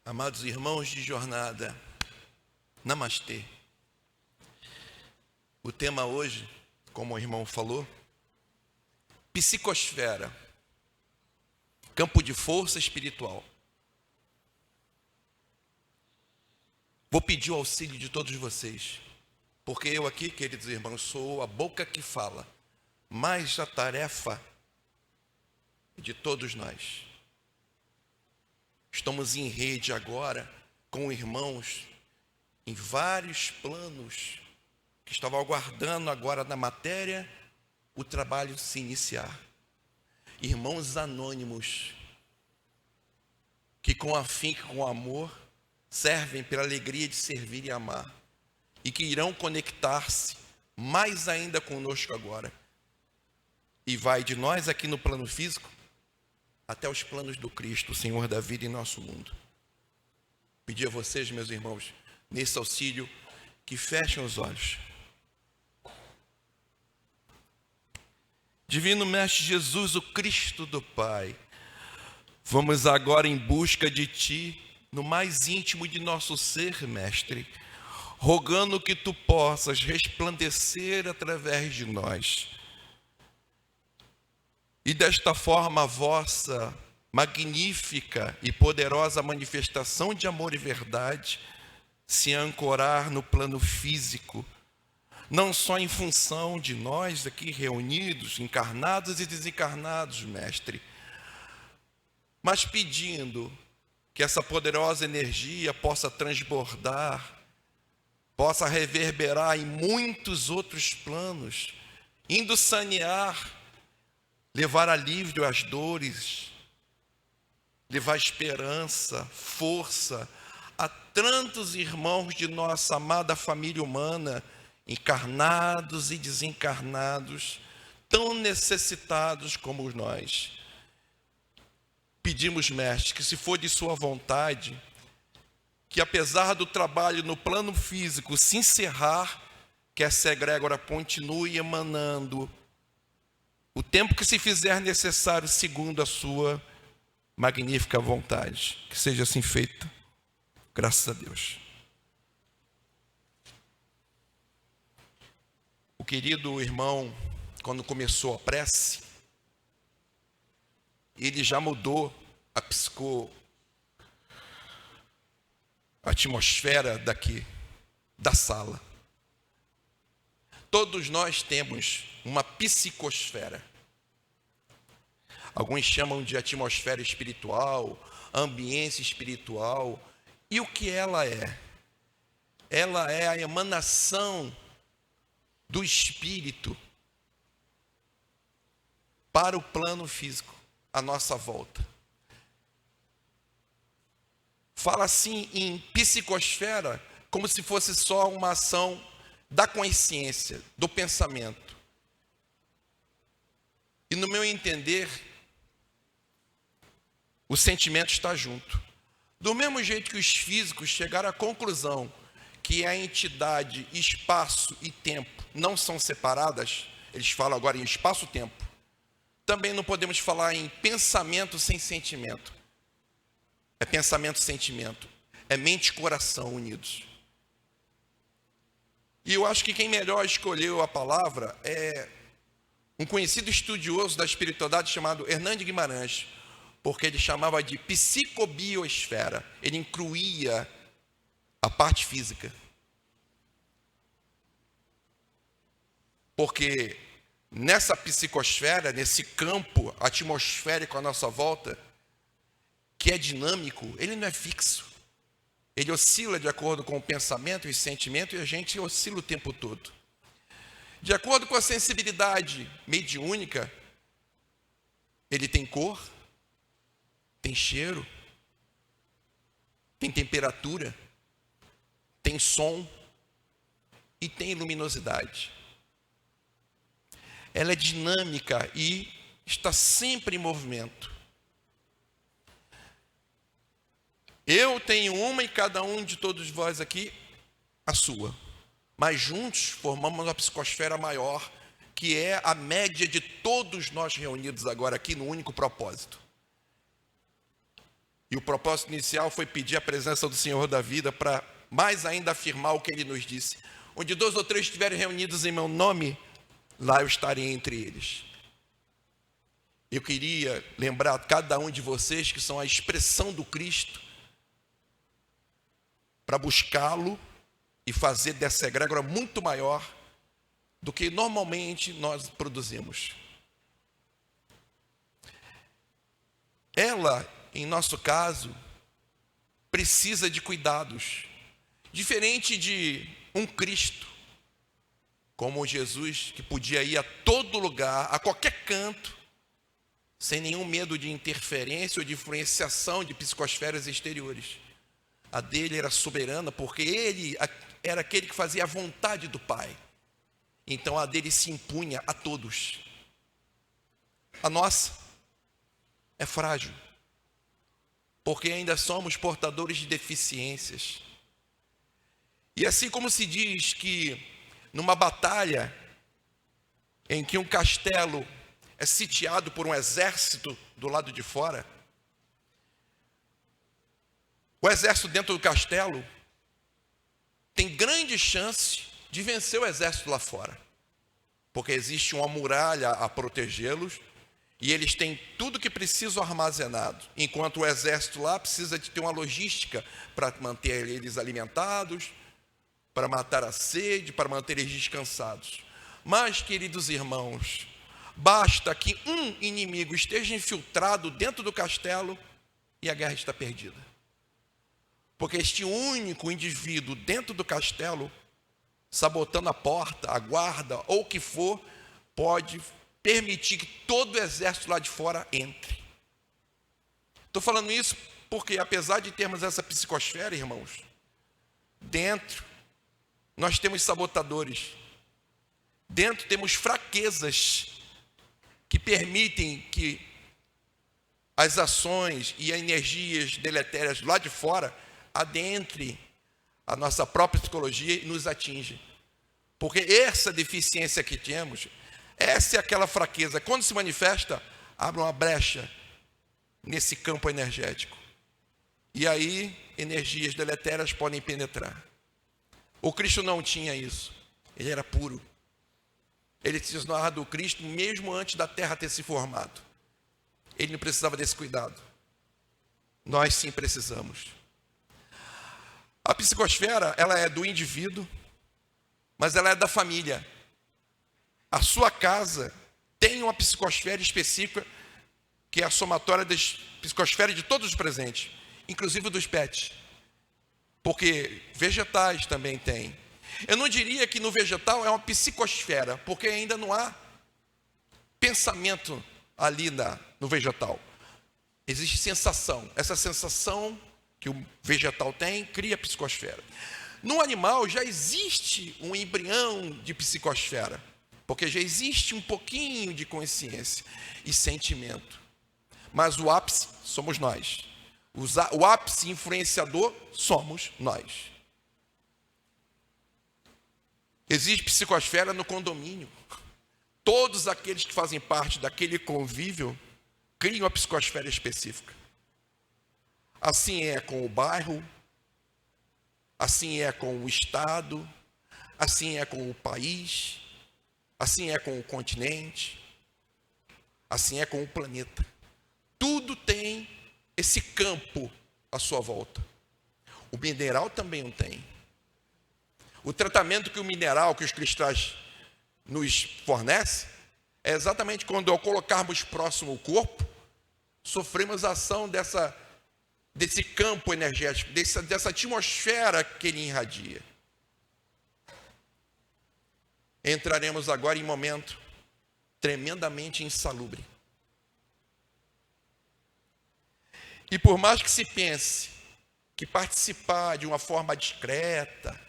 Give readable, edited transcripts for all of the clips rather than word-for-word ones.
Amados irmãos de jornada, Namastê. O tema hoje, como o irmão falou, psicosfera, campo de força espiritual. Vou pedir o auxílio de todos vocês, porque eu aqui, queridos irmãos, sou a boca que fala, mas a tarefa é de todos nós. Estamos em rede agora com irmãos em vários planos que estavam aguardando agora na matéria o trabalho se iniciar. Irmãos anônimos que com afinco e com amor servem pela alegria de servir e amar e que irão conectar-se mais ainda conosco agora. E vai de nós aqui no plano físico até os planos do Cristo, o Senhor da vida em nosso mundo. Pedir a vocês, meus irmãos, nesse auxílio, que fechem os olhos. Divino Mestre Jesus, o Cristo do Pai, vamos agora em busca de Ti, no mais íntimo de nosso ser, Mestre, rogando que Tu possas resplandecer através de nós. E desta forma a vossa magnífica e poderosa manifestação de amor e verdade se ancorar no plano físico, não só em função de nós aqui reunidos, encarnados e desencarnados, Mestre, mas pedindo que essa poderosa energia possa transbordar, possa reverberar em muitos outros planos, indo sanear, levar alívio às dores, levar esperança, força a tantos irmãos de nossa amada família humana, encarnados e desencarnados, tão necessitados como nós. Pedimos, Mestre, que se for de sua vontade, que apesar do trabalho no plano físico se encerrar, que essa egrégora continue emanando o tempo que se fizer necessário segundo a sua magnífica vontade. Que seja assim feito. Graças a Deus. O querido irmão, quando começou a prece, ele já mudou a atmosfera daqui, da sala. Todos nós temos uma psicosfera. Alguns chamam de atmosfera espiritual, ambiência espiritual. E o que ela é? Ela é a emanação do espírito para o plano físico, à nossa volta. Fala assim em psicosfera como se fosse só uma ação da consciência, do pensamento. E no meu entender, o sentimento está junto. Do mesmo jeito que os físicos chegaram à conclusão que a entidade, espaço e tempo não são separadas, eles falam agora em espaço-tempo, também não podemos falar em pensamento sem sentimento. É pensamento e sentimento. É mente e coração unidos. E eu acho que quem melhor escolheu a palavra é um conhecido estudioso da espiritualidade chamado Hernando Guimarães, porque ele chamava de psicobiosfera. Ele incluía a parte física. Porque nessa psicosfera, nesse campo atmosférico à nossa volta, que é dinâmico, ele não é fixo. Ele oscila de acordo com o pensamento e sentimento, e a gente oscila o tempo todo. De acordo com a sensibilidade mediúnica, ele tem cor, tem cheiro, tem temperatura, tem som e tem luminosidade. Ela é dinâmica e está sempre em movimento. Eu tenho uma e cada um de todos vós aqui, a sua. Mas juntos formamos uma psicosfera maior, que é a média de todos nós reunidos agora aqui no único propósito. E o propósito inicial foi pedir a presença do Senhor da vida para mais ainda afirmar o que Ele nos disse. Onde 2 ou 3 estiverem reunidos em meu nome, lá eu estarei entre eles. Eu queria lembrar a cada um de vocês que são a expressão do Cristo, para buscá-lo e fazer dessa egrégora muito maior do que normalmente nós produzimos. Ela, em nosso caso, precisa de cuidados, diferente de um Cristo, como Jesus, que podia ir a todo lugar, a qualquer canto, sem nenhum medo de interferência ou de influenciação de psicosferas exteriores. A dele era soberana, porque ele era aquele que fazia a vontade do Pai. Então a dele se impunha a todos. A nossa é frágil, porque ainda somos portadores de deficiências. E assim como se diz que numa batalha em que um castelo é sitiado por um exército do lado de fora, o exército dentro do castelo tem grande chance de vencer o exército lá fora, porque existe uma muralha a protegê-los e eles têm tudo que precisam armazenado, enquanto o exército lá precisa de ter uma logística para manter eles alimentados, para matar a sede, para manter eles descansados. Mas, queridos irmãos, basta que um inimigo esteja infiltrado dentro do castelo e a guerra está perdida. Porque este único indivíduo dentro do castelo, sabotando a porta, a guarda ou o que for, pode permitir que todo o exército lá de fora entre. Estou falando isso porque, apesar de termos essa psicosfera, irmãos, dentro nós temos sabotadores, dentro temos fraquezas que permitem que as ações e as energias deletérias lá de fora adentre a nossa própria psicologia e nos atinge. Porque essa deficiência que temos, essa é aquela fraqueza, quando se manifesta, abre uma brecha nesse campo energético. E aí, energias deletérias podem penetrar. O Cristo não tinha isso, ele era puro. Ele se desonrava do Cristo mesmo antes da terra ter se formado. Ele não precisava desse cuidado. Nós sim precisamos. A psicosfera, ela é do indivíduo, mas ela é da família. A sua casa tem uma psicosfera específica, que é a somatória das psicosferas de todos os presentes, inclusive dos pets. Porque vegetais também tem. Eu não diria que no vegetal é uma psicosfera, porque ainda não há pensamento ali no vegetal. Existe sensação. Essa sensação que o vegetal tem cria psicosfera. No animal já existe um embrião de psicosfera, porque já existe um pouquinho de consciência e sentimento. Mas o ápice somos nós. O ápice influenciador somos nós. Existe psicosfera no condomínio. Todos aqueles que fazem parte daquele convívio criam uma psicosfera específica. Assim é com o bairro, assim é com o estado, assim é com o país, assim é com o continente, assim é com o planeta. Tudo tem esse campo à sua volta. O mineral também não tem. O tratamento que o mineral, que os cristais nos fornecem, é exatamente quando, ao colocarmos próximo o corpo, sofremos a ação desse campo energético, dessa atmosfera que ele irradia. Entraremos agora em momento tremendamente insalubre. E por mais que se pense que participar de uma forma discreta,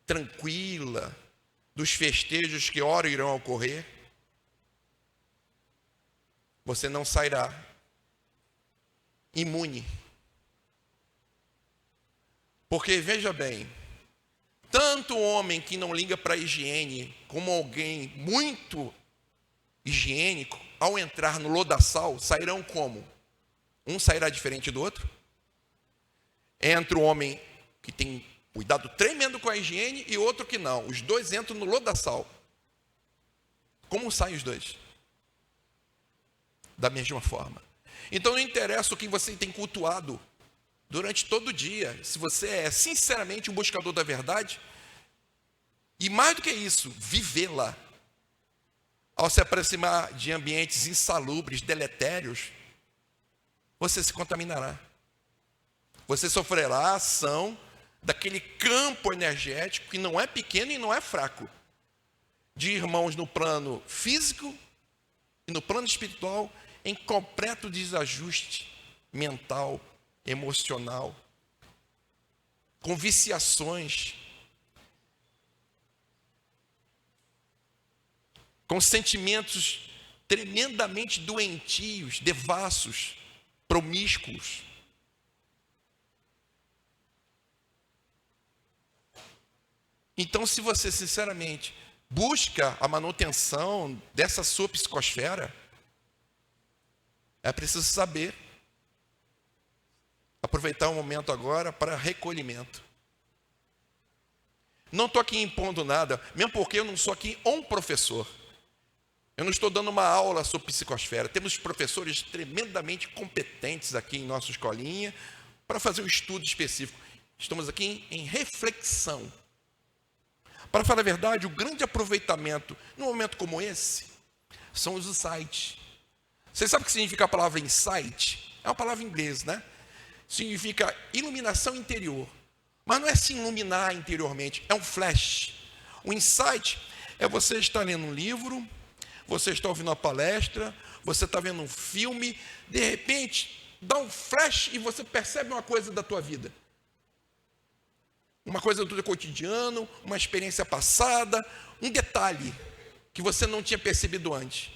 tranquila, dos festejos que ora irão ocorrer, você não sairá imune. Porque, veja bem, tanto o homem que não liga para a higiene, como alguém muito higiênico, ao entrar no lodaçal, sairão como? Um sairá diferente do outro. Entra o homem que tem cuidado tremendo com a higiene e outro que não. Os dois entram no lodaçal. Como saem os dois? Da mesma forma. Então não interessa o que você tem cultuado durante todo o dia. Se você é sinceramente um buscador da verdade, e mais do que isso, vivê-la. Ao se aproximar de ambientes insalubres, deletérios, você se contaminará. Você sofrerá a ação daquele campo energético que não é pequeno e não é fraco, de irmãos no plano físico e no plano espiritual, em completo desajuste mental, emocional, com viciações, com sentimentos tremendamente doentios, devassos, promíscuos. Então, se você sinceramente busca a manutenção dessa sua psicosfera, é preciso saber aproveitar o momento agora para recolhimento. Não estou aqui impondo nada, mesmo porque eu não sou aqui um professor. Eu não estou dando uma aula sobre psicosfera. Temos professores tremendamente competentes aqui em nossa escolinha para fazer um estudo específico. Estamos aqui em reflexão. Para falar a verdade, o grande aproveitamento num momento como esse são os insights. Você sabe o que significa a palavra insight? É uma palavra em inglês, né? Significa iluminação interior. Mas não é se iluminar interiormente, é um flash. O insight é você estar lendo um livro, você está ouvindo uma palestra, você está vendo um filme, de repente dá um flash e você percebe uma coisa da tua vida. Uma coisa do teu cotidiano, uma experiência passada, um detalhe que você não tinha percebido antes.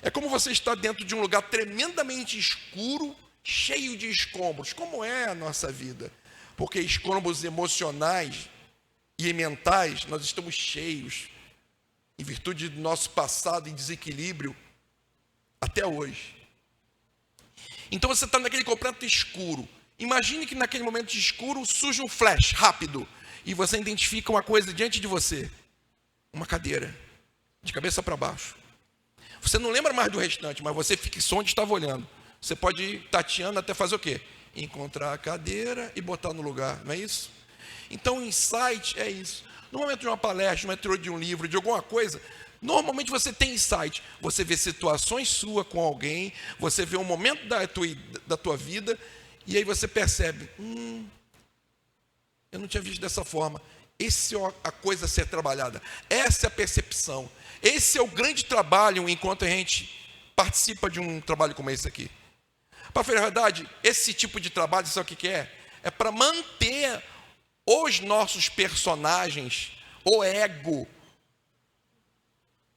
É como você está dentro de um lugar tremendamente escuro, cheio de escombros, como é a nossa vida. Porque escombros emocionais e mentais nós estamos cheios, em virtude do nosso passado em desequilíbrio, até hoje. Então você está naquele completo escuro. Imagine que naquele momento de escuro surge um flash rápido e você identifica uma coisa diante de você. Uma cadeira, de cabeça para baixo. Você não lembra mais do restante, mas você fixou onde estava olhando. Você pode ir tateando até fazer o quê? Encontrar a cadeira e botar no lugar, não é isso? Então o insight é isso. No momento de uma palestra, no momento de um livro, de alguma coisa, normalmente você tem insight. Você vê situações suas com alguém, você vê um momento da tua vida, e aí você percebe, eu não tinha visto dessa forma. Essa é a coisa a ser trabalhada. Essa é a percepção. Esse é o grande trabalho enquanto a gente participa de um trabalho como esse aqui. Para falar a verdade, esse tipo de trabalho, sabe o que é? É para manter os nossos personagens, o ego,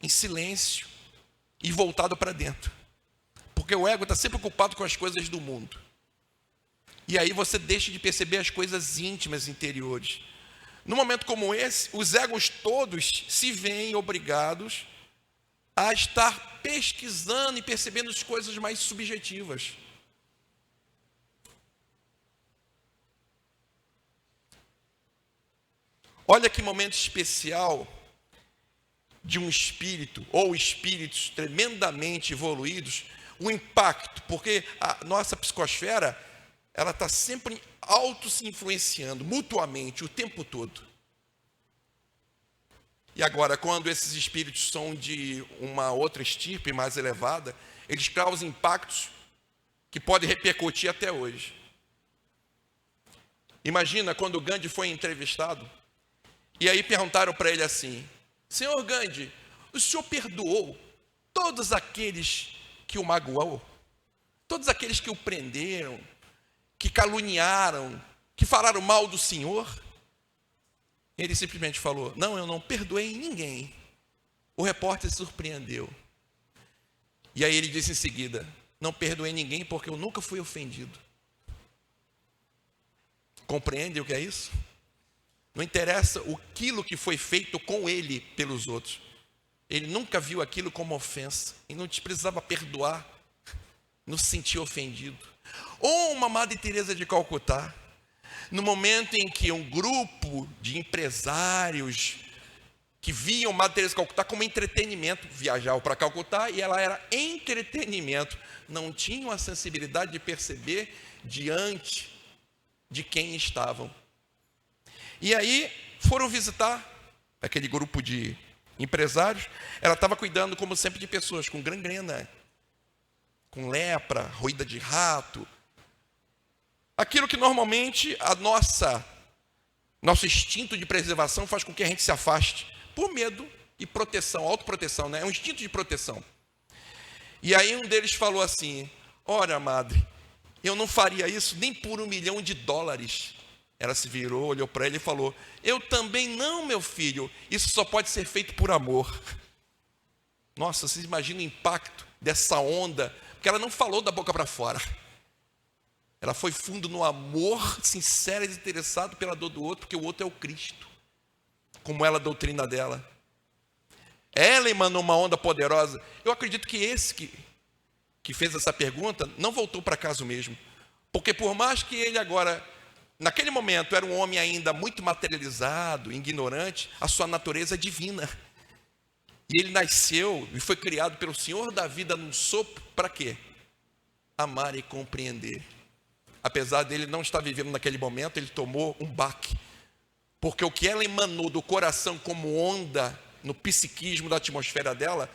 em silêncio e voltado para dentro. Porque o ego está sempre ocupado com as coisas do mundo. E aí você deixa de perceber as coisas íntimas interiores. Num momento como esse, os egos todos se veem obrigados a estar pesquisando e percebendo as coisas mais subjetivas. Olha que momento especial de um espírito, ou espíritos tremendamente evoluídos, o impacto, porque a nossa psicosfera, ela está sempre auto se influenciando, mutuamente, o tempo todo. E agora, quando esses espíritos são de uma outra estirpe mais elevada, eles causam impactos que podem repercutir até hoje. Imagina quando o Gandhi foi entrevistado, e aí perguntaram para ele assim, Senhor Gandhi, o senhor perdoou todos aqueles que o magoou? Todos aqueles que o prenderam, que caluniaram, que falaram mal do Senhor? Ele simplesmente falou, não, eu não perdoei ninguém. O repórter se surpreendeu. E aí ele disse em seguida, não perdoei ninguém porque eu nunca fui ofendido. Compreende o que é isso? Não interessa aquilo que foi feito com ele pelos outros. Ele nunca viu aquilo como ofensa e não te precisava perdoar. não se sentia ofendido. Ou uma Madre Teresa de Calcutá, no momento em que um grupo de empresários que viam Madre Teresa de Calcutá como entretenimento, viajavam para Calcutá e ela era entretenimento, não tinham a sensibilidade de perceber diante de quem estavam. E aí foram visitar aquele grupo de empresários. Ela estava cuidando, como sempre, de pessoas com gangrena, com lepra, roída de rato. Aquilo que normalmente nosso instinto de preservação faz com que a gente se afaste, por medo e proteção, autoproteção, né? É um instinto de proteção. E aí um deles falou assim: ora, madre, eu não faria isso nem por $1 milhão. Ela se virou, olhou para ele e falou: eu também não, meu filho, isso só pode ser feito por amor. Nossa, vocês imaginam o impacto dessa onda, porque ela não falou da boca para fora. Ela foi fundo no amor, sincero e desinteressado pela dor do outro, porque o outro é o Cristo, como ela, a doutrina dela. Ela emanou uma onda poderosa. Eu acredito que esse que fez essa pergunta não voltou para casa mesmo, porque por mais que ele agora, naquele momento, era um homem ainda muito materializado, ignorante, a sua natureza é divina. E ele nasceu e foi criado pelo Senhor da vida num sopro, para quê? Amar e compreender. Apesar dele não estar vivendo naquele momento, ele tomou um baque. Porque o que ela emanou do coração como onda no psiquismo da atmosfera dela,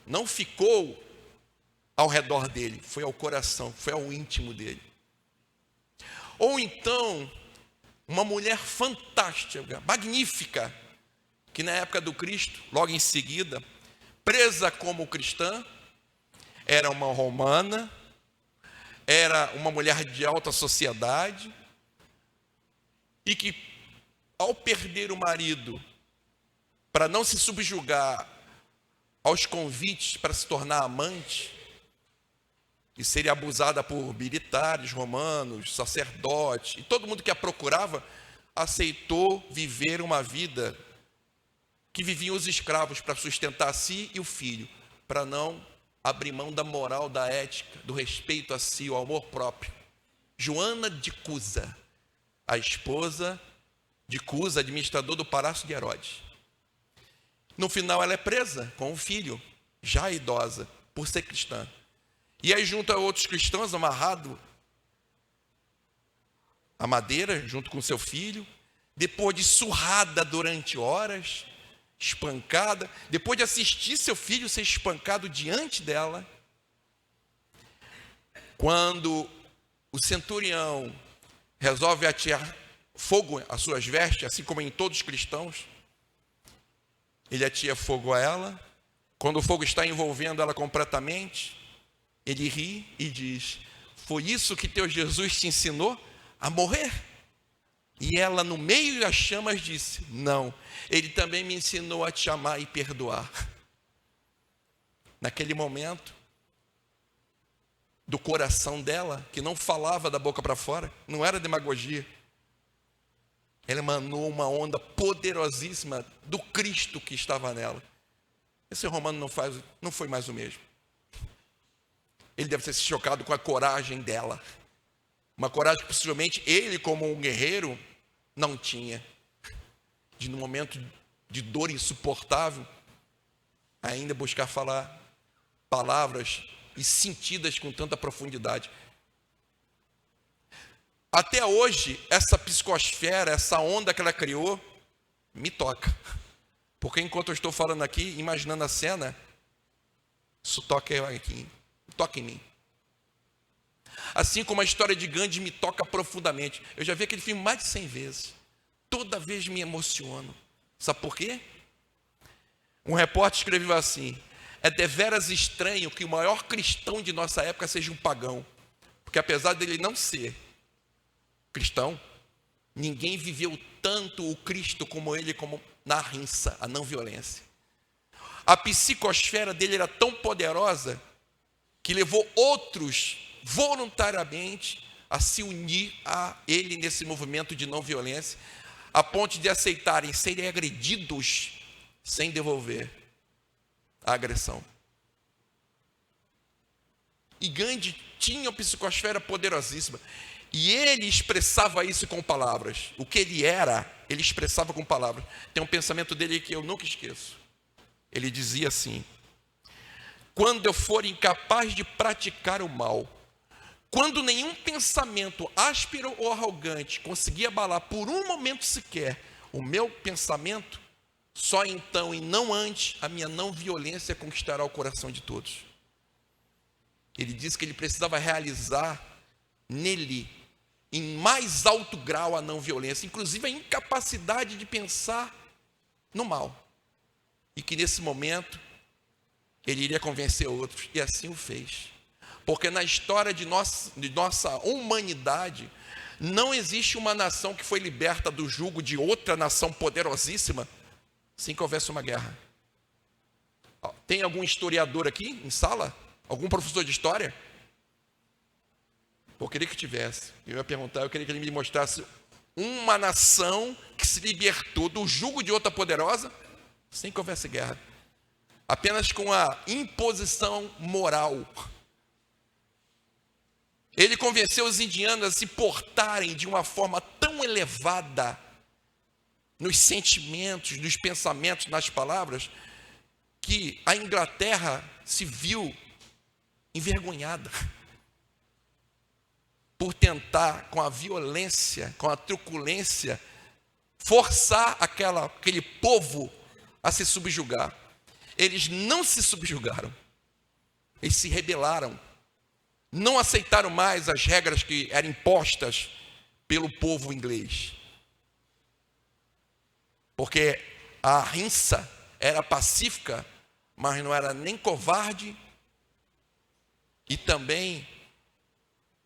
não ficou ao redor dele, foi ao coração, foi ao íntimo dele. Ou então, uma mulher fantástica, magnífica, que na época do Cristo, logo em seguida, presa como cristã, era uma romana, era uma mulher de alta sociedade, e que, ao perder o marido, para não se subjugar aos convites para se tornar amante, e seria abusada por militares romanos, sacerdotes, e todo mundo que a procurava, aceitou viver uma vida que viviam os escravos para sustentar a si e o filho, para não abrir mão da moral, da ética, do respeito a si, o amor próprio. Joana de Cusa, a esposa de Cusa, administrador do palácio de Herodes. No final ela é presa com o filho, já idosa, por ser cristã. E aí junto a outros cristãos, amarrado à madeira, junto com seu filho, depois de surrada durante horas, espancada, depois de assistir seu filho ser espancado diante dela, quando o centurião resolve atear fogo às suas vestes, assim como em todos os cristãos, ele atia fogo a ela. Quando o fogo está envolvendo ela completamente, ele ri e diz: foi isso que teu Jesus te ensinou a morrer? E ela, no meio das chamas, disse: não, ele também me ensinou a te amar e perdoar. Naquele momento, do coração dela, que não falava da boca para fora, não era demagogia, ela emanou uma onda poderosíssima do Cristo que estava nela. Esse romano não foi mais o mesmo. Ele deve ter se chocado com a coragem dela. Uma coragem que possivelmente ele, como um guerreiro, não tinha. De num momento de dor insuportável, ainda buscar falar palavras e sentidas com tanta profundidade. Até hoje, essa psicosfera, essa onda que ela criou, me toca. Porque enquanto eu estou falando aqui, imaginando a cena, isso toca em mim. Assim como a história de Gandhi me toca profundamente. Eu já vi aquele filme mais de 100 vezes. Toda vez me emociono. Sabe por quê? Um repórter escreveu assim: é deveras estranho que o maior cristão de nossa época seja um pagão. Porque apesar dele não ser cristão, ninguém viveu tanto o Cristo como ele, como na rinça, a não violência. A psicosfera dele era tão poderosa que levou outros voluntariamente a se unir a ele nesse movimento de não violência, a ponto de aceitarem serem agredidos sem devolver a agressão. E Gandhi tinha uma psicosfera poderosíssima. E ele expressava isso com palavras. O que ele era, ele expressava com palavras. Tem um pensamento dele que eu nunca esqueço. Ele dizia assim: quando eu for incapaz de praticar o mal, quando nenhum pensamento áspero ou arrogante conseguir abalar por um momento sequer o meu pensamento, só então e não antes a minha não violência conquistará o coração de todos. Ele disse que ele precisava realizar nele, em mais alto grau, a não violência, inclusive a incapacidade de pensar no mal. E que nesse momento ele iria convencer outros, e assim o fez. Porque na história de nossa humanidade, não existe uma nação que foi liberta do jugo de outra nação poderosíssima sem que houvesse uma guerra. Tem algum historiador aqui em sala? Algum professor de história? Eu queria que tivesse. Eu ia perguntar, eu queria que ele me mostrasse uma nação que se libertou do jugo de outra poderosa sem que houvesse guerra. Apenas com a imposição moral. Ele convenceu os indianos a se portarem de uma forma tão elevada nos sentimentos, nos pensamentos, nas palavras, que a Inglaterra se viu envergonhada por tentar, com a violência, com a truculência, forçar aquele povo a se subjugar. Eles não se subjugaram, eles se rebelaram. Não aceitaram mais as regras que eram impostas pelo povo inglês. Porque a Ahimsa era pacífica, mas não era nem covarde, e também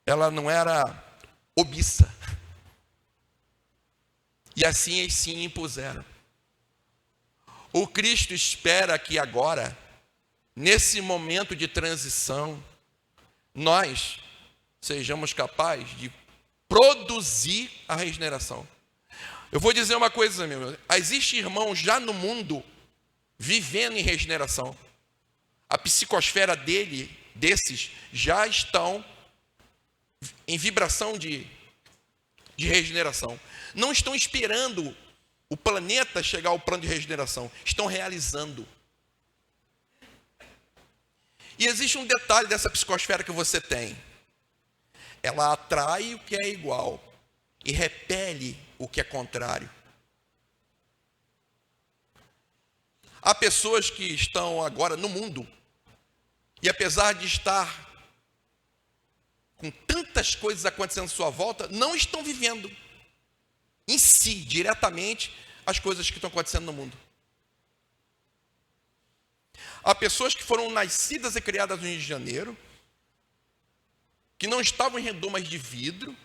ela não era omissa. E assim eles se impuseram. O Cristo espera que agora, nesse momento de transição, nós sejamos capazes de produzir a regeneração. Eu vou dizer uma coisa, meu irmão. Existem irmãos já no mundo vivendo em regeneração. A psicosfera desses já estão em vibração de regeneração. Não estão esperando o planeta chegar ao plano de regeneração. Estão realizando. E existe um detalhe dessa psicosfera que você tem. Ela atrai o que é igual e repele o que é contrário. Há pessoas que estão agora no mundo e apesar de estar com tantas coisas acontecendo à sua volta, não estão vivendo em si, diretamente, as coisas que estão acontecendo no mundo. Há pessoas que foram nascidas e criadas no Rio de Janeiro, que não estavam em redomas de vidro,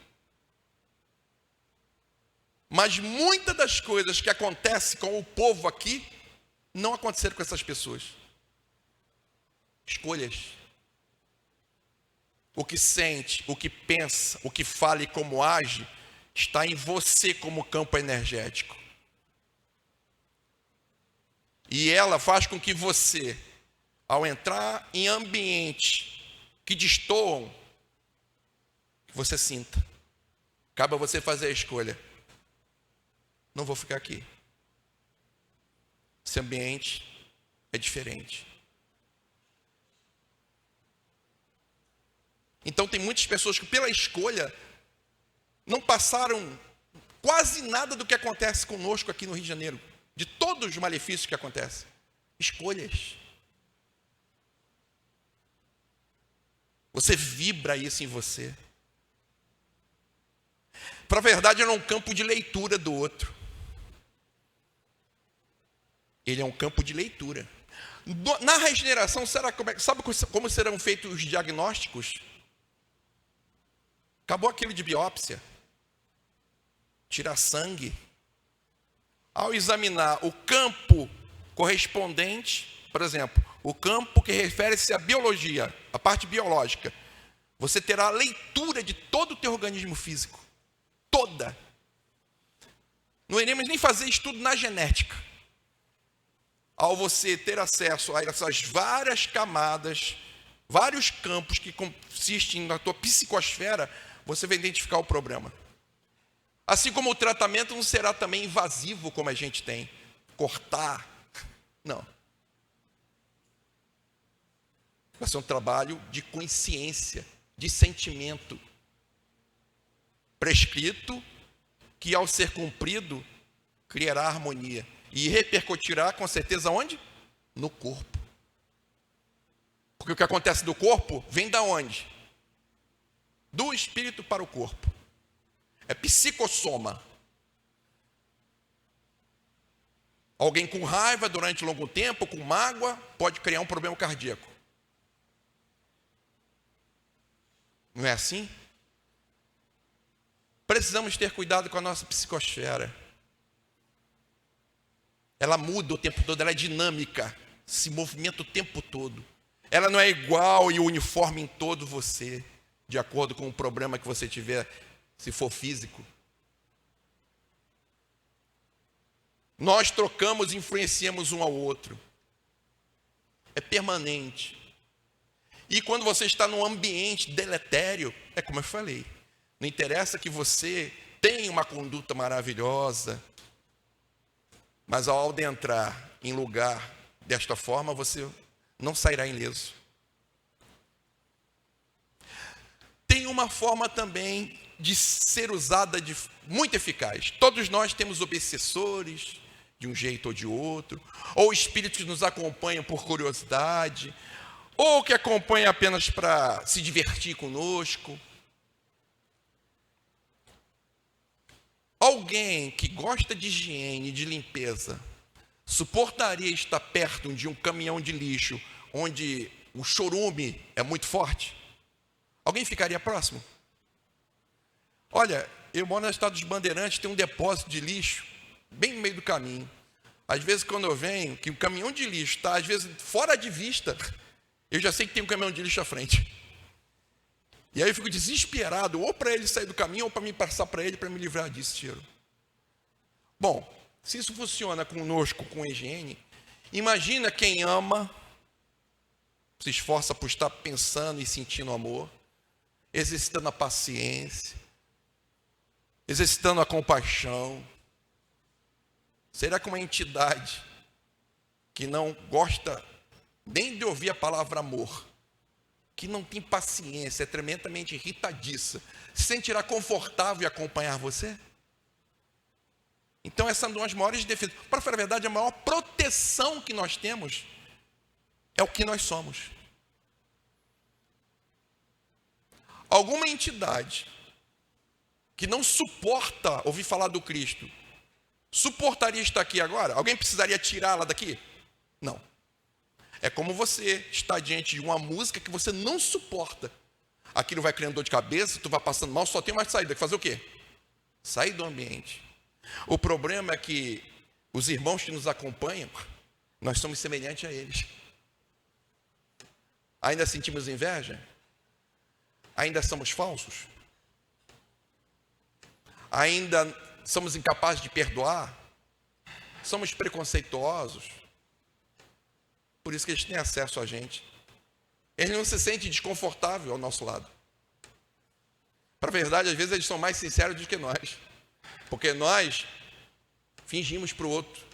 mas muitas das coisas que acontecem com o povo aqui, não aconteceram com essas pessoas. Escolhas. O que sente, o que pensa, o que fala e como age, está em você como campo energético. E ela faz com que você, ao entrar em ambientes que destoam, você sinta. Cabe a você fazer a escolha. Não vou ficar aqui. Esse ambiente é diferente. Então tem muitas pessoas que pela escolha não passaram quase nada do que acontece conosco aqui no Rio de Janeiro. De todos os malefícios que acontecem. Escolhas. Você vibra isso em você. Para a verdade, ele é um campo de leitura do outro. Ele é um campo de leitura. Na regeneração, sabe como serão feitos os diagnósticos? Acabou aquele de biópsia. Tirar sangue. Ao examinar o campo correspondente, por exemplo, o campo que refere-se à biologia, a parte biológica, você terá a leitura de todo o teu organismo físico. Toda. Não iremos nem fazer estudo na genética. Ao você ter acesso a essas várias camadas Vários campos que consistem na tua psicosfera, você vai identificar o problema. Assim como o tratamento não será também invasivo, como a gente tem. Cortar. Não. Vai ser um trabalho de consciência, de sentimento. Prescrito, que ao ser cumprido, criará harmonia. E repercutirá com certeza onde? No corpo. Porque o que acontece do corpo vem da onde? Do espírito para o corpo. É psicossoma. Alguém com raiva durante longo tempo, com mágoa, pode criar um problema cardíaco. Não é assim? Precisamos ter cuidado com a nossa psicosfera. Ela muda o tempo todo, ela é dinâmica, se movimenta o tempo todo. Ela não é igual e uniforme em todo você, de acordo com o problema que você tiver, se for físico. Nós trocamos e influenciamos um ao outro. É permanente. E quando você está num ambiente deletério, é como eu falei, não interessa que você tenha uma conduta maravilhosa, mas ao adentrar em lugar desta forma, você não sairá ileso. Tem uma forma também de ser usada muito eficaz. Todos nós temos obsessores, de um jeito ou de outro, ou espíritos que nos acompanham por curiosidade, ou que acompanham apenas para se divertir conosco. Alguém que gosta de higiene e de limpeza, suportaria estar perto de um caminhão de lixo, onde o chorume é muito forte? Alguém ficaria próximo? Olha, eu moro na Estrada dos Bandeirantes, tem um depósito de lixo, bem no meio do caminho. Às vezes, quando eu venho, que o caminhão de lixo está, às vezes, fora de vista, eu já sei que tem um caminhão de lixo à frente. E aí eu fico desesperado, ou para ele sair do caminho, ou para me passar para ele, para me livrar disso, tiro. Bom, se isso funciona conosco, com higiene, imagina quem ama, se esforça por estar pensando e sentindo amor, exercitando a paciência, exercitando a compaixão. Será que uma entidade que não gosta nem de ouvir a palavra amor, que não tem paciência, é tremendamente irritadiça, se sentirá confortável em acompanhar você? Então essa é uma das maiores defesas. Para falar a verdade, a maior proteção que nós temos é o que nós somos. Alguma entidade que não suporta ouvir falar do Cristo, suportaria estar aqui agora? Alguém precisaria tirá-la daqui? Não. É como você está diante de uma música que você não suporta. Aquilo vai criando dor de cabeça, tu vai passando mal, só tem mais saída. Fazer o quê? Sair do ambiente. O problema é que os irmãos que nos acompanham, nós somos semelhantes a eles. Ainda sentimos inveja? Ainda somos falsos? Ainda somos incapazes de perdoar? Somos preconceituosos? Por isso que eles têm acesso a gente. Eles não se sentem desconfortáveis ao nosso lado. Para a verdade, às vezes eles são mais sinceros do que nós. Porque nós fingimos para o outro.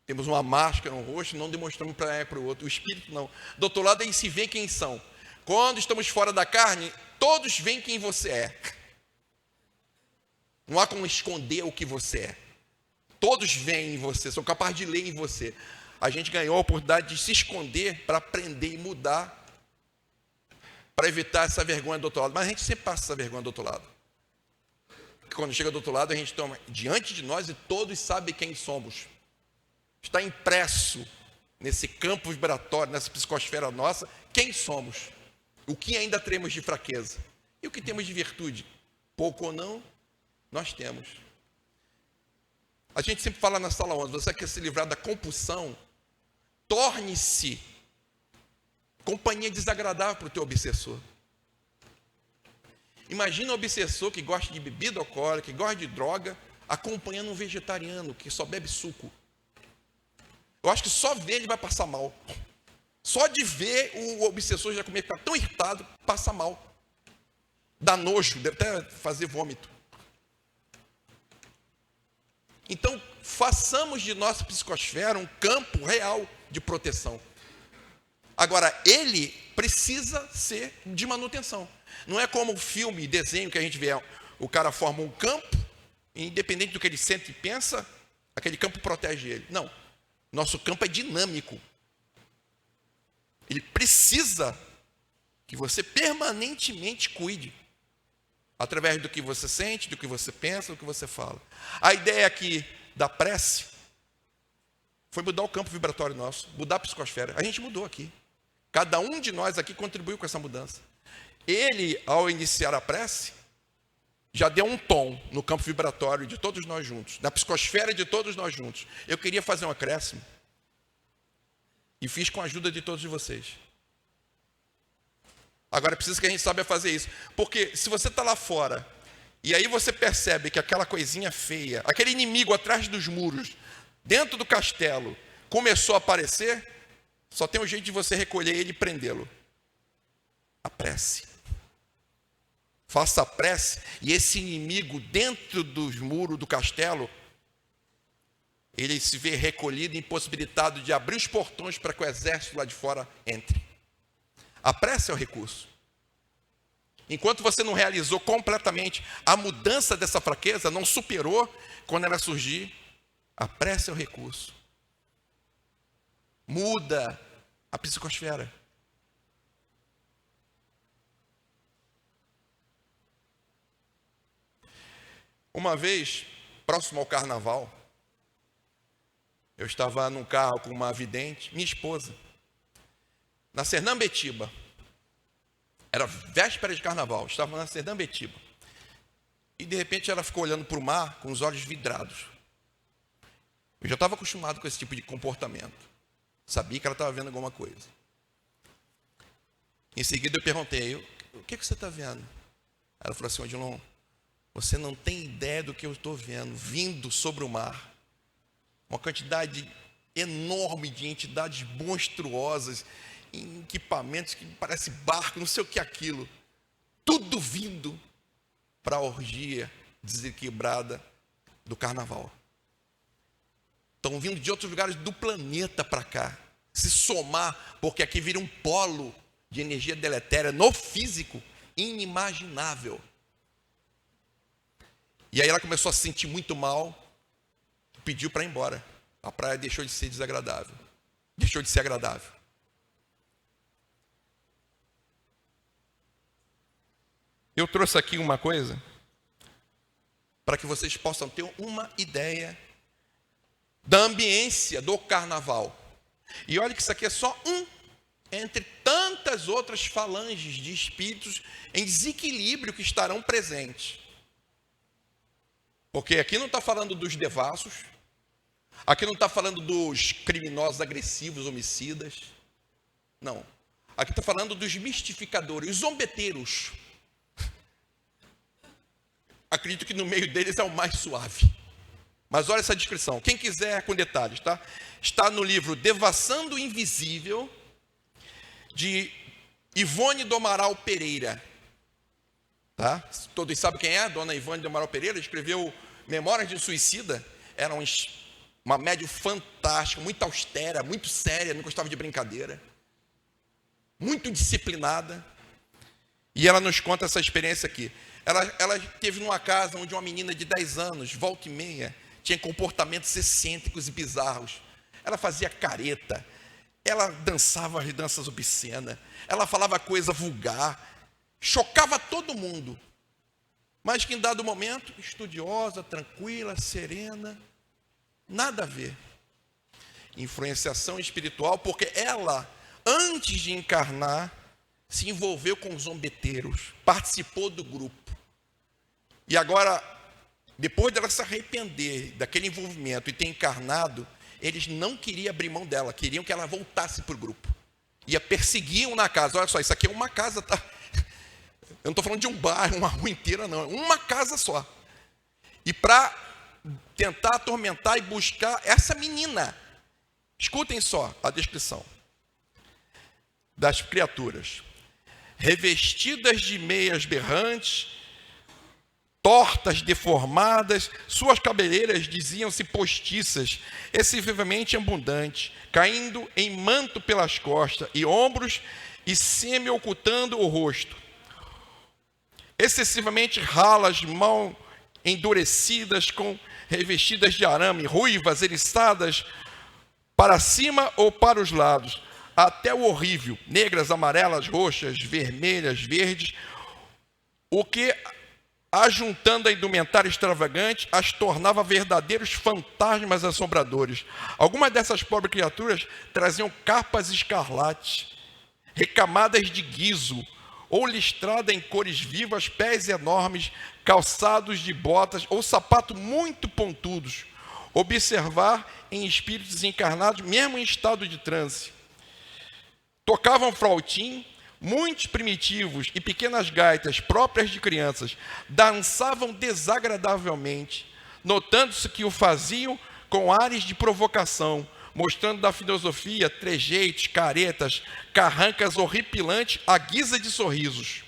Temos uma máscara no rosto, não demonstramos para o outro. O espírito não. Do outro lado, eles se vê quem são. Quando estamos fora da carne, todos veem quem você é. Não há como esconder o que você é. Todos veem em você, são capazes de ler em você. A gente ganhou a oportunidade de se esconder para aprender e mudar, para evitar essa vergonha do outro lado. Mas a gente sempre passa essa vergonha do outro lado. Porque quando chega do outro lado, a gente toma diante de nós e todos sabem quem somos. Está impresso nesse campo vibratório, nessa psicosfera nossa, quem somos. O que ainda temos de fraqueza. E o que temos de virtude. Pouco ou não, nós temos. A gente sempre fala na sala 11, você quer se livrar da compulsão, torne-se companhia desagradável para o teu obsessor. Imagina um obsessor que gosta de bebida alcoólica, que gosta de droga, acompanhando um vegetariano que só bebe suco. Eu acho que só ver ele vai passar mal. Só de ver o obsessor já começa a ficar tão irritado, passa mal. Dá nojo, deve até fazer vômito. Então, façamos de nossa psicosfera um campo real de proteção. Agora, ele precisa ser de manutenção. Não é como o filme, desenho que a gente vê, o cara forma um campo, e independente do que ele sente e pensa, aquele campo protege ele. Não, nosso campo é dinâmico. Ele precisa que você permanentemente cuide, através do que você sente, do que você pensa, do que você fala. A ideia aqui da prece foi mudar o campo vibratório nosso, mudar a psicosfera. A gente mudou aqui. Cada um de nós aqui contribuiu com essa mudança. Ele, ao iniciar a prece, já deu um tom no campo vibratório de todos nós juntos, na psicosfera de todos nós juntos. Eu queria fazer um acréscimo e fiz com a ajuda de todos vocês. Agora é preciso que a gente saiba fazer isso, porque se você está lá fora e aí você percebe que aquela coisinha feia, aquele inimigo atrás dos muros, dentro do castelo, começou a aparecer, só tem um jeito de você recolher ele e prendê-lo: a prece. Faça a prece, e esse inimigo dentro dos muros do castelo, ele se vê recolhido, impossibilitado de abrir os portões para que o exército lá de fora entre. A prece é o recurso. Enquanto você não realizou completamente a mudança dessa fraqueza, não superou quando ela surgir, a prece é o recurso. Muda a psicosfera. Uma vez, próximo ao carnaval, eu estava num carro com uma vidente, minha esposa, na Sernambetiba. Era véspera de carnaval, estava na Sernambetiba. E de repente ela ficou olhando para o mar com os olhos vidrados. Eu já estava acostumado com esse tipo de comportamento. Sabia que ela estava vendo alguma coisa. Em seguida eu perguntei: o que você está vendo? Ela falou assim: Odilon, você não tem ideia do que eu estou vendo, vindo sobre o mar. Uma quantidade enorme de entidades monstruosas, em equipamentos que parece barco, não sei o que é aquilo. Tudo vindo para a orgia desequilibrada do carnaval. Estão vindo de outros lugares do planeta para cá, se somar, porque aqui vira um polo de energia deletéria no físico, inimaginável. E aí ela começou a se sentir muito mal, pediu para ir embora. A praia deixou de ser desagradável, deixou de ser agradável. Eu trouxe aqui uma coisa para que vocês possam ter uma ideia da ambiência do carnaval. E olha que isso aqui é só um entre tantas outras falanges de espíritos em desequilíbrio que estarão presentes. Porque aqui não está falando dos devassos, aqui não está falando dos criminosos agressivos, homicidas. Não. Aqui está falando dos mistificadores, os zombeteiros. Acredito que no meio deles é o mais suave. Mas olha essa descrição. Quem quiser com detalhes, tá? Está no livro Devassando o Invisível, de Ivone do Amaral Pereira. Tá? Todos sabem quem é a dona Ivone do Amaral Pereira. Escreveu Memórias de Suicida. Era uma médium fantástica, muito austera, muito séria, não gostava de brincadeira. Muito disciplinada. E ela nos conta essa experiência aqui. Ela esteve numa casa onde uma menina de 10 anos, volta e meia, tinha comportamentos excêntricos e bizarros. Ela fazia careta, ela dançava as danças obscenas, ela falava coisa vulgar, chocava todo mundo. Mas que em dado momento, estudiosa, tranquila, serena, nada a ver. Influenciação espiritual, porque ela, antes de encarnar, se envolveu com os zombeteiros, participou do grupo. E agora, depois dela se arrepender daquele envolvimento e ter encarnado, eles não queriam abrir mão dela, queriam que ela voltasse para o grupo. E a perseguiam na casa. Olha só, isso aqui é uma casa, tá? Eu não estou falando de um bairro, uma rua inteira, não. É uma casa só. E para tentar atormentar e buscar essa menina. Escutem só a descrição. das criaturas, revestidas de meias berrantes, tortas, deformadas, suas cabeleiras diziam-se postiças, excessivamente abundantes, caindo em manto pelas costas e ombros e semi-ocultando o rosto. Excessivamente ralas, mal endurecidas, revestidas de arame, ruivas, eriçadas para cima ou para os lados, até o horrível, negras, amarelas, roxas, vermelhas, verdes, o que, ajuntando a indumentária extravagante, as tornava verdadeiros fantasmas assombradores. Algumas dessas pobres criaturas traziam capas escarlates, recamadas de guizo, ou listrada em cores vivas, pés enormes, calçados de botas ou sapatos muito pontudos. Observar em espíritos encarnados, mesmo em estado de transe. Tocavam flautim, muitos primitivos e pequenas gaitas próprias de crianças, dançavam desagradavelmente, notando-se que o faziam com ares de provocação, mostrando da filosofia trejeitos, caretas, carrancas horripilantes à guisa de sorrisos.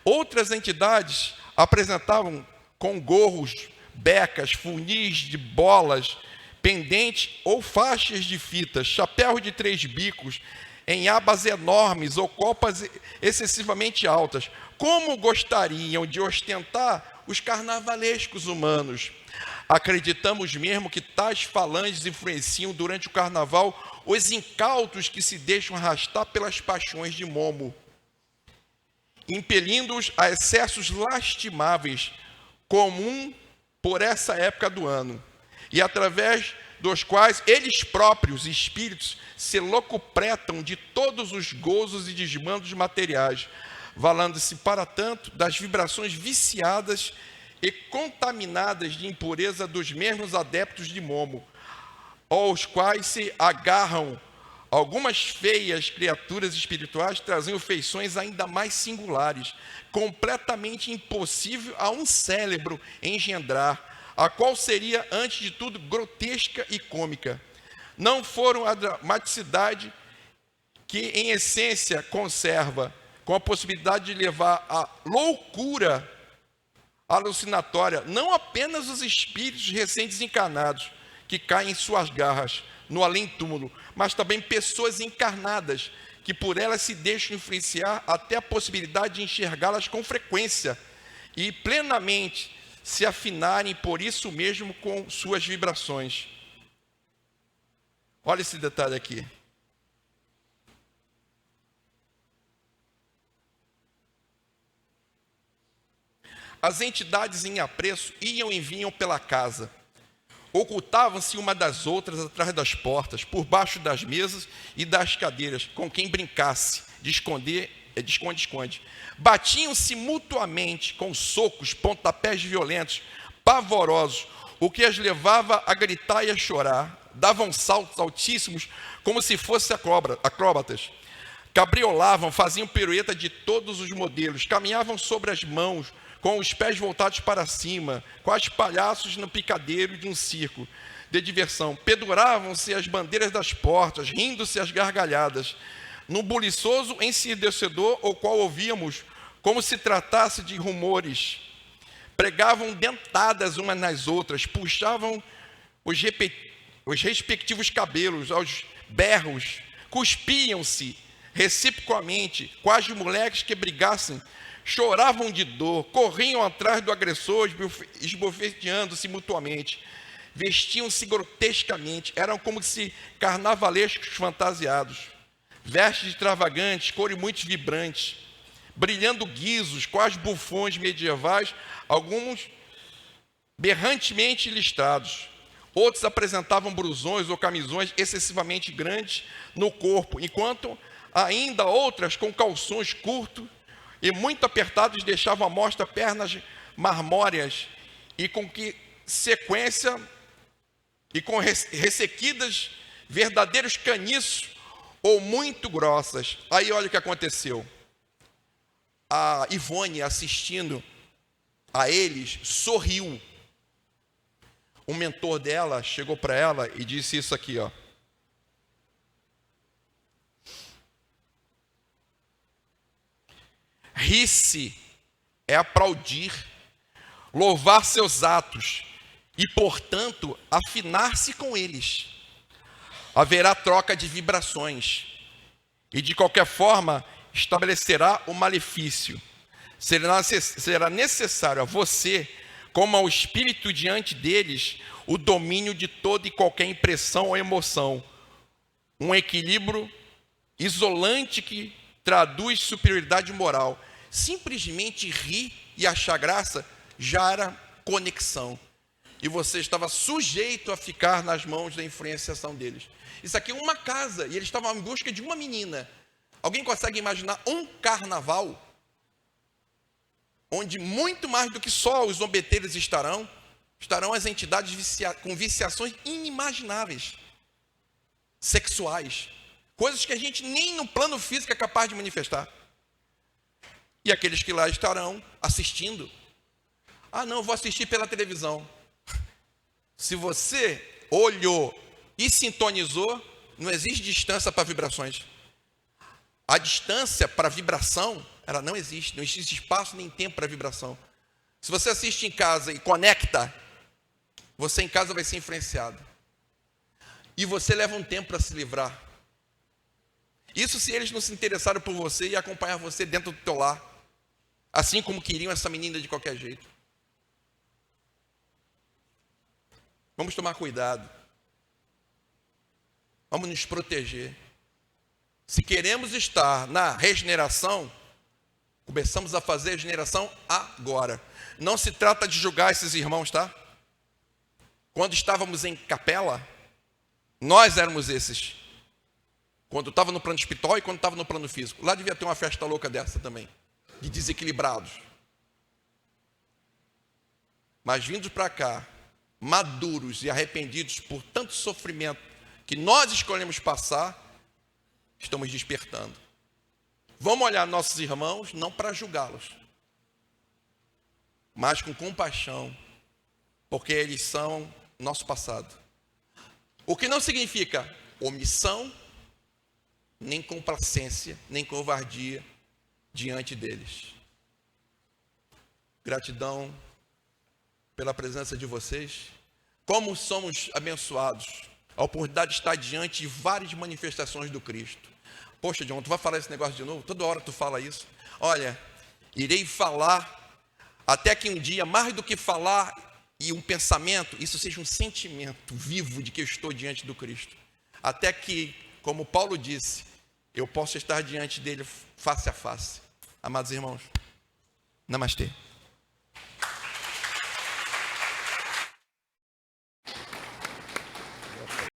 Outras entidades apresentavam com gorros, becas, funis de bolas, pendentes ou faixas de fitas, chapéus de 3 bicos, em abas enormes ou copas excessivamente altas. Como gostariam de ostentar os carnavalescos humanos? Acreditamos mesmo que tais falanges influenciam durante o carnaval os incautos que se deixam arrastar pelas paixões de Momo, impelindo-os a excessos lastimáveis, comum por essa época do ano, e através dos quais eles próprios, espíritos, se locupletam de todos os gozos e desmandos materiais, valendo-se, para tanto, das vibrações viciadas e contaminadas de impureza dos mesmos adeptos de Momo, aos quais se agarram algumas feias criaturas espirituais, trazendo feições ainda mais singulares, completamente impossível a um cérebro engendrar, a qual seria, antes de tudo, grotesca e cômica. Não foram a dramaticidade que, em essência, conserva, com a possibilidade de levar à loucura alucinatória, não apenas os espíritos recém-desencarnados, que caem em suas garras, no além-túmulo, mas também pessoas encarnadas, que por elas se deixam influenciar até a possibilidade de enxergá-las com frequência, e plenamente se afinarem por isso mesmo com suas vibrações. Olha esse detalhe aqui. As entidades em apreço iam e vinham pela casa. Ocultavam-se uma das outras atrás das portas, por baixo das mesas e das cadeiras, com quem brincasse, de esconde-esconde. Batiam-se mutuamente com socos, pontapés violentos, pavorosos, o que as levava a gritar e a chorar. Davam saltos altíssimos, como se fossem acróbatas. Cabriolavam, faziam pirueta de todos os modelos, caminhavam sobre as mãos, com os pés voltados para cima, quais palhaços no picadeiro de um circo de diversão. Penduravam-se as bandeiras das portas, rindo-se as gargalhadas, num buliçoso ensurdecedor, o qual ouvíamos como se tratasse de rumores. Pregavam dentadas umas nas outras, puxavam os respectivos cabelos aos berros, cuspiam-se reciprocamente, quase moleques que brigassem, choravam de dor, corriam atrás do agressor, esbofeteando-se mutuamente, vestiam-se grotescamente, eram como se carnavalescos fantasiados, vestes extravagantes, cores muito vibrantes, brilhando guizos, quase bufões medievais, alguns berrantemente listrados. Outros apresentavam brusões ou camisões excessivamente grandes no corpo, enquanto ainda outras com calções curtos e muito apertados deixavam à mostra pernas marmóreas e com que sequência e com ressequidas verdadeiros caniços ou muito grossas. Aí olha o que aconteceu. A Ivone, assistindo a eles, sorriu. O mentor dela chegou para ela e disse isso aqui, ó. Rir-se é aplaudir, louvar seus atos e, portanto, afinar-se com eles. Haverá troca de vibrações e, de qualquer forma, estabelecerá o malefício. Será necessário a você, como ao espírito diante deles, o domínio de toda e qualquer impressão ou emoção. Um equilíbrio isolante que traduz superioridade moral. Simplesmente rir e achar graça já era conexão. E você estava sujeito a ficar nas mãos da influenciação deles. Isso aqui é uma casa, e eles estavam em busca de uma menina. Alguém consegue imaginar um carnaval onde muito mais do que só os zombeteiros estarão as entidades com viciações inimagináveis, sexuais, coisas que a gente nem no plano físico é capaz de manifestar. E aqueles que lá estarão assistindo. Ah, não, vou assistir pela televisão. Se você olhou e sintonizou, não existe distância para vibrações. A distância para vibração, ela não existe. Não existe espaço nem tempo para vibração. Se você assiste em casa e conecta, você em casa vai ser influenciado. E você leva um tempo para se livrar. Isso se eles não se interessaram por você e acompanhar você dentro do teu lar. Assim como queriam essa menina de qualquer jeito. Vamos tomar cuidado. Vamos nos proteger. Se queremos estar na regeneração, começamos a fazer a regeneração agora. Não se trata de julgar esses irmãos, tá? Quando estávamos em capela, nós éramos esses. Quando estava no plano espiritual e quando estava no plano físico. Lá devia ter uma festa louca dessa também, de desequilibrados. Mas vindos para cá, maduros e arrependidos por tanto sofrimento que nós escolhemos passar, estamos despertando. Vamos olhar nossos irmãos não para julgá-los, mas com compaixão, porque eles são nosso passado. O que não significa omissão, nem complacência, nem covardia diante deles. Gratidão pela presença de vocês. Como somos abençoados. A oportunidade de estar diante de várias manifestações do Cristo. Poxa, John, tu vai falar esse negócio de novo? Toda hora tu fala isso. Olha, irei falar até que um dia, mais do que falar e um pensamento, isso seja um sentimento vivo de que eu estou diante do Cristo. Até que, como Paulo disse, eu possa estar diante dele face a face. Amados irmãos, namastê.